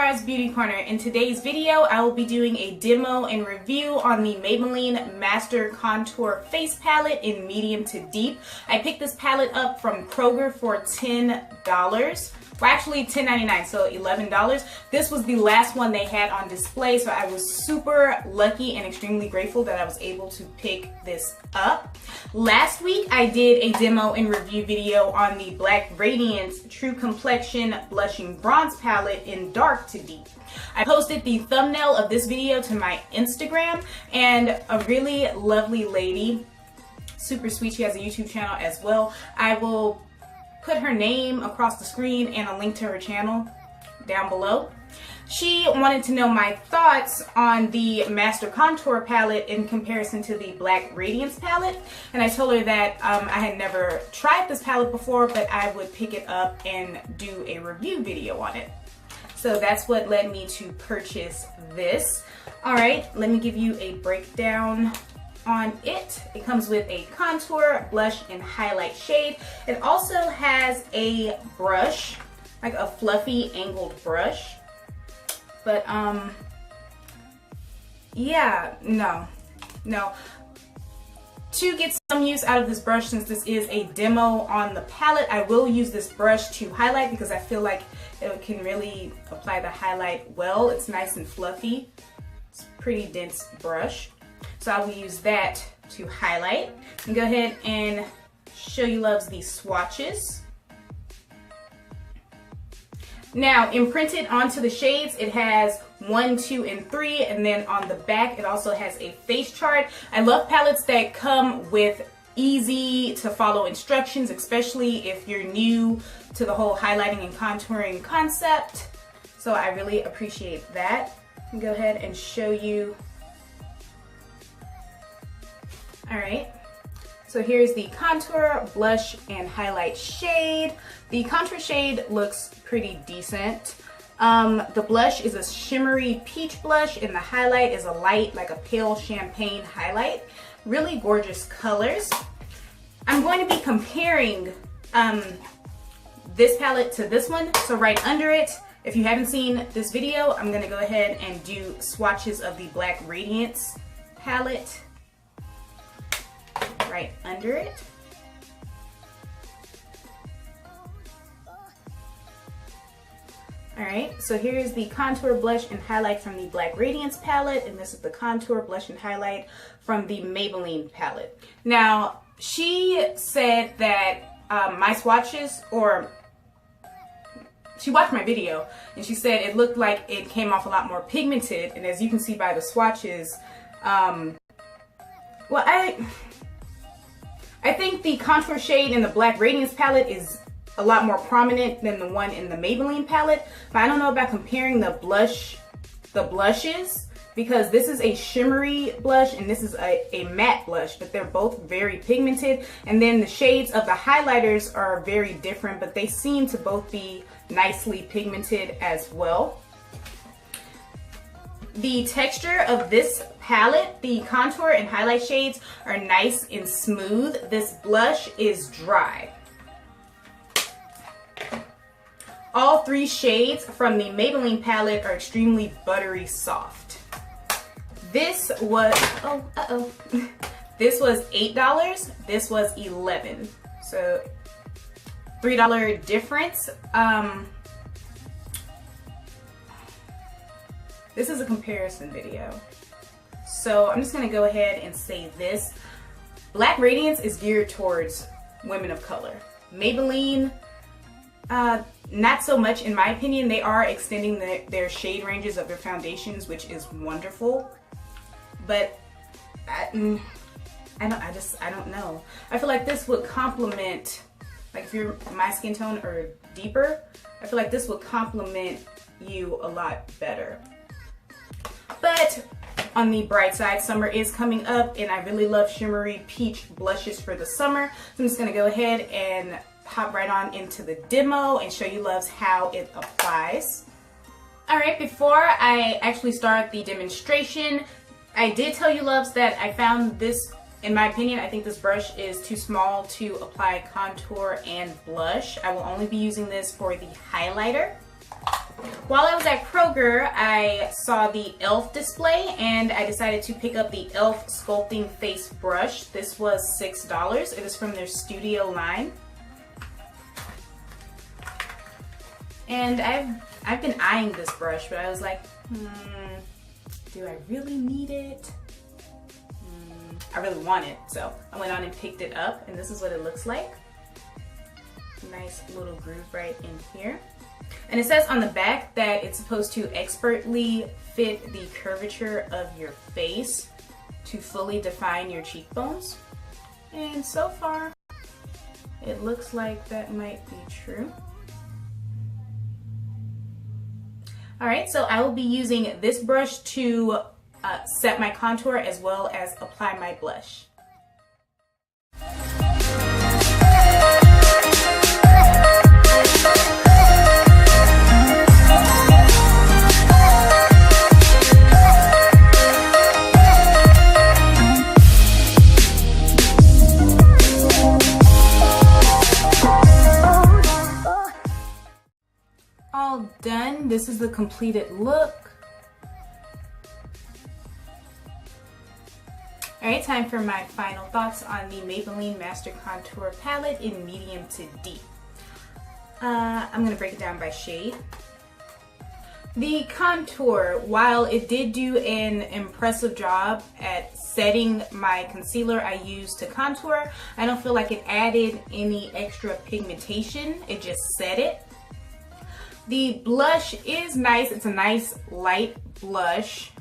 Laura's Beauty Corner. In today's video, I will be doing a demo and review on the Maybelline Master Contour Face Palette in medium to deep. I picked this palette up from Kroger for $10. Well, actually $10.99, so $11. This was the last one they had on display, so I was super lucky and extremely grateful that I was able to pick this up. Last week, I did a demo and review video on the Black Radiance True Complexion Blushing Bronze Palette in dark to deep. I posted the thumbnail of this video to my Instagram, and a really lovely lady, super sweet, she has a YouTube channel as well. I will put her name across the screen and a link to her channel down below. She wanted to know my thoughts on the Master Contour palette in comparison to the Black Radiance palette, and I told her that I had never tried this palette before, but I would pick it up and do a review video on it. So that's what led me to purchase this. Alright, let me give you a breakdown on it. It comes with a contour, blush, and highlight shade. It also has a brush, like a fluffy angled brush. But yeah, no. To get some use out of this brush, since this is a demo on the palette, I will use this brush to highlight because I feel like it can really apply the highlight well. It's nice and fluffy. It's a pretty dense brush. So I will use that to highlight. And go ahead and show you loves these swatches. Now, imprinted onto the shades, it has 1, 2, and 3, and then on the back, it also has a face chart. I love palettes that come with easy to follow instructions, especially if you're new to the whole highlighting and contouring concept. So I really appreciate that. I'll go ahead and show you. Alright, so here's the contour, blush, and highlight shade. The contour shade looks pretty decent. The blush is a shimmery peach blush, and the highlight is a light, like a pale champagne highlight. Really gorgeous colors. I'm going to be comparing this palette to this one, so right under it, if you haven't seen this video, I'm going to go ahead and do swatches of the Black Radiance palette. Right under it. Alright, so here's the contour, blush, and highlight from the Black Radiance palette, and this is the contour, blush, and highlight from the Maybelline palette. Now, she said that my swatches, or she watched my video, and she said it looked like it came off a lot more pigmented, and as you can see by the swatches, well, I think the contour shade in the Black Radiance palette is a lot more prominent than the one in the Maybelline palette, but I don't know about comparing the blushes, because this is a shimmery blush and this is a matte blush, but they're both very pigmented, and then the shades of the highlighters are very different, but they seem to both be nicely pigmented as well. The texture of this palette, the contour and highlight shades are nice and smooth. This blush is dry. All 3 shades from the Maybelline palette are extremely buttery soft. This was, this was $8, this was $11. So $3 difference. This is a comparison video. So I'm just gonna go ahead and say this. Black Radiance is geared towards women of color. Maybelline, not so much in my opinion. They are extending their shade ranges of their foundations, which is wonderful. But I don't know. I feel like this would complement, like if you're my skin tone or deeper, I feel like this would complement you a lot better. But on the bright side, summer is coming up, and I really love shimmery peach blushes for the summer. So I'm just gonna go ahead and hop right on into the demo and show you loves how it applies. Alright, before I actually start the demonstration, I did tell you loves that I found this, in my opinion, I think this brush is too small to apply contour and blush. I will only be using this for the highlighter. While I was at Kroger, I saw the E.L.F display and I decided to pick up the E.L.F Sculpting Face Brush. This was $6. It is from their Studio line. And I've been eyeing this brush, but I was like, do I really need it? I really want it, so I went on and picked it up, and this is what it looks like. Nice little groove right in here. And it says on the back that it's supposed to expertly fit the curvature of your face to fully define your cheekbones. And so far, it looks like that might be true. Alright, so I will be using this brush to set my contour as well as apply my blush. All done. This is the completed look. Alright, time for my final thoughts on the Maybelline Master Contour palette in medium to deep. I'm going to break it down by shade. The contour, while it did do an impressive job at setting my concealer I used to contour, I don't feel like it added any extra pigmentation. It just set it. The blush is nice. It's a nice light blush,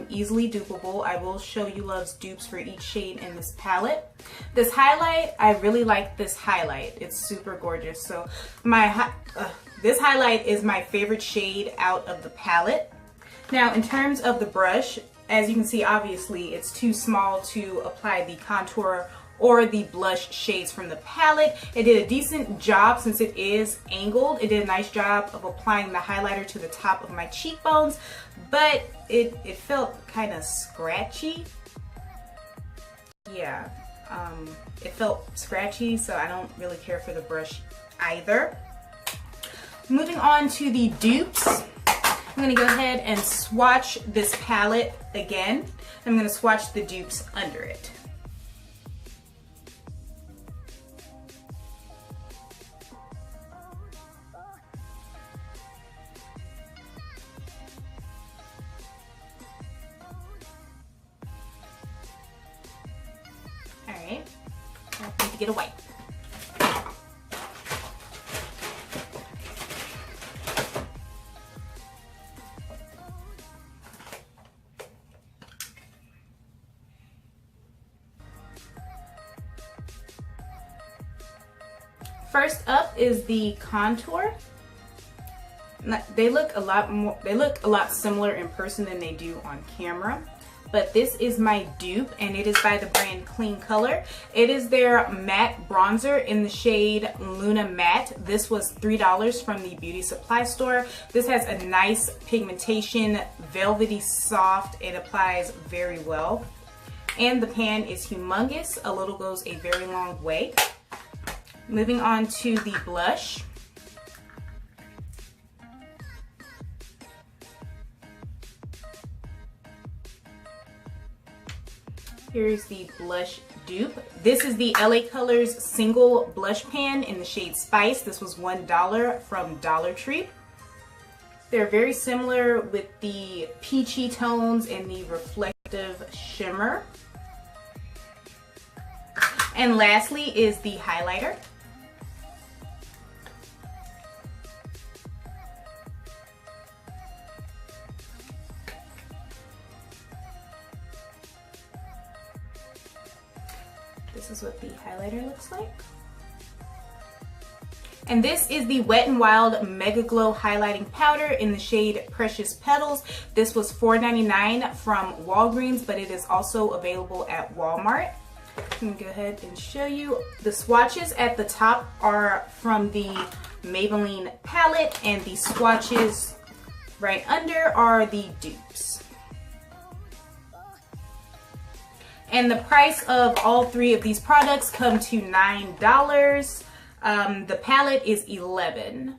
easily dupeable. I will show you love's dupes for each shade in this palette. This highlight, I really like this highlight. It's super gorgeous. So this highlight is my favorite shade out of the palette. Now, in terms of the brush, as you can see, obviously it's too small to apply the contour or the blush shades from the palette. It did a decent job since it is angled. It did a nice job of applying the highlighter to the top of my cheekbones, but it felt kind of scratchy. Yeah, it felt scratchy, so I don't really care for the brush either. Moving on to the dupes, I'm gonna go ahead and swatch this palette again. I'm gonna swatch the dupes under it. Alright, I need to get a wipe. First up is the contour. They look a lot similar in person than they do on camera. But this is my dupe, and it is by the brand Kleancolor. It is their matte bronzer in the shade Luna Matte. This was $3 from the beauty supply store. This has a nice pigmentation, velvety soft. It applies very well. And the pan is humongous. A little goes a very long way. Moving on to the blush. Here's the blush dupe. This is the LA Colors single blush pan in the shade Spice. This was $1 from Dollar Tree. They're very similar with the peachy tones and the reflective shimmer. And lastly is the highlighter. This is what the highlighter looks like. And this is the Wet n Wild MegaGlo highlighting powder in the shade Precious Petals. This was $4.99 from Walgreens, but it is also available at Walmart. I'm gonna go ahead and show you. The swatches at the top are from the Maybelline palette, and the swatches right under are the dupes. And the price of all three of these products come to $9. The palette is $11.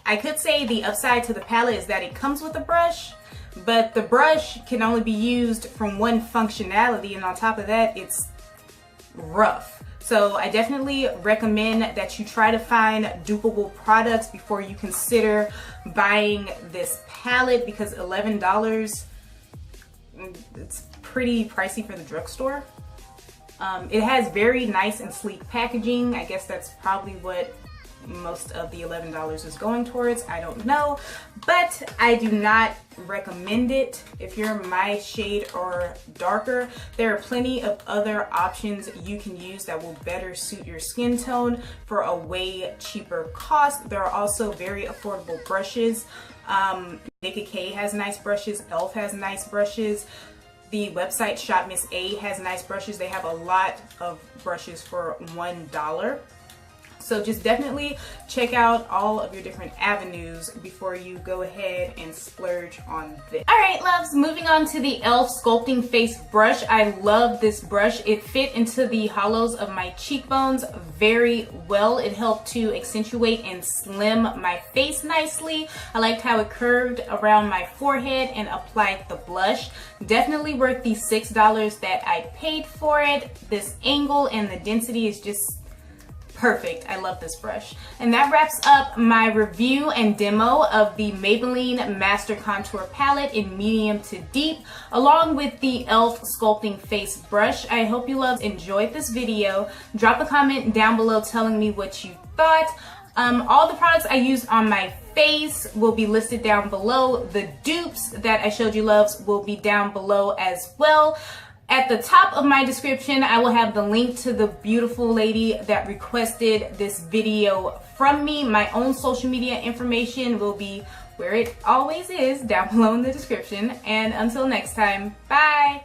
I could say the upside to the palette is that it comes with a brush, but the brush can only be used from one functionality, and on top of that, it's rough. So I definitely recommend that you try to find dupable products before you consider buying this palette, because $11, it's pretty pricey for the drugstore. It has very nice and sleek packaging. I guess that's probably what most of the $11 is going towards. I don't know, but I do not recommend it if you're my shade or darker. There are plenty of other options you can use that will better suit your skin tone for a way cheaper cost. There are also very affordable brushes. Nicka K has nice brushes. E.L.F has nice brushes. The website Shop Miss A has nice brushes. They have a lot of brushes for $1. So just definitely check out all of your different avenues before you go ahead and splurge on this. Alright loves, moving on to the E.L.F Sculpting Face Brush. I love this brush. It fit into the hollows of my cheekbones very well. It helped to accentuate and slim my face nicely. I liked how it curved around my forehead and applied the blush. Definitely worth the $6 that I paid for it. This angle and the density is just perfect. I love this brush. And that wraps up my review and demo of the Maybelline Master Contour palette in medium to deep, along with the E.L.F Sculpting Face Brush. I hope you loves enjoyed this video. Drop a comment down below telling me what you thought. All the products I used on my face will be listed down below. The dupes that I showed you loves will be down below as well. At the top of my description, I will have the link to the beautiful lady that requested this video from me. My own social media information will be where it always is, down below in the description. And until next time, bye!